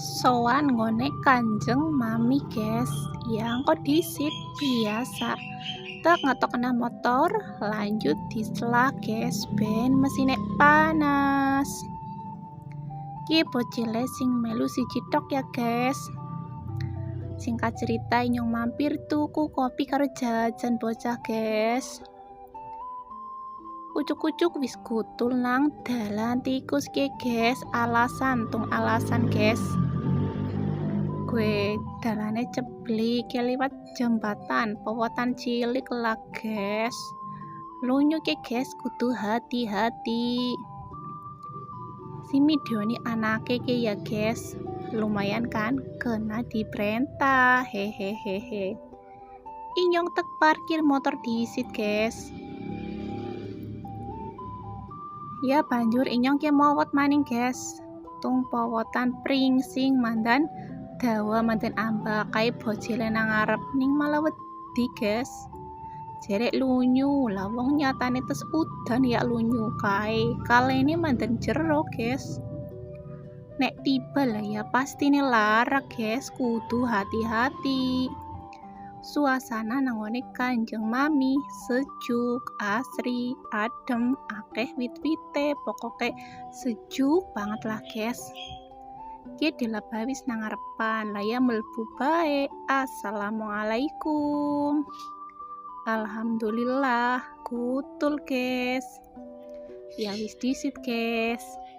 Sowan nggone Kanjeng Mami guys, yang kok disit biasa tak ngetok kena motor lanjut diselah guys ben mesine panas. Ki bocile sing melu siji tok ya guys. Singkat cerita inyong mampir tuku kopi karo jajan bocah guys. Kucuk-kucuk wis kutul nang dalan tikus ke guys, alasan guys. Gue dalane ceblik ya liwat jembatan pewotan cilik lah guys. Lunyu ke guys kudu hati-hati. Si Midioni anake ke ya guys, lumayan kan kena diperintah hehehehe. Inyong tek parkir motor disit guys. Ya banjur inyong ke mowot maning guys. Tung pewotan pringsing mandan dawa mandan ambakai bocile nang ngarep ning malah wedi guys. Jerek lunyu lah wong nyatane tes udan ya lunyu kae kalene mandan jero guys. Nek tiba lah ya pastine lara guys, kudu hati-hati. Suasana nangone Kanjeng Mami sejuk, asri, adem, akeh wit-wite, pokoke sejuk banget lah guys. Ki dilabawis nang ngarepan lah ya mlebu bae. Assalamualaikum. Alhamdulillah kutul guys. Ya wis disit guys.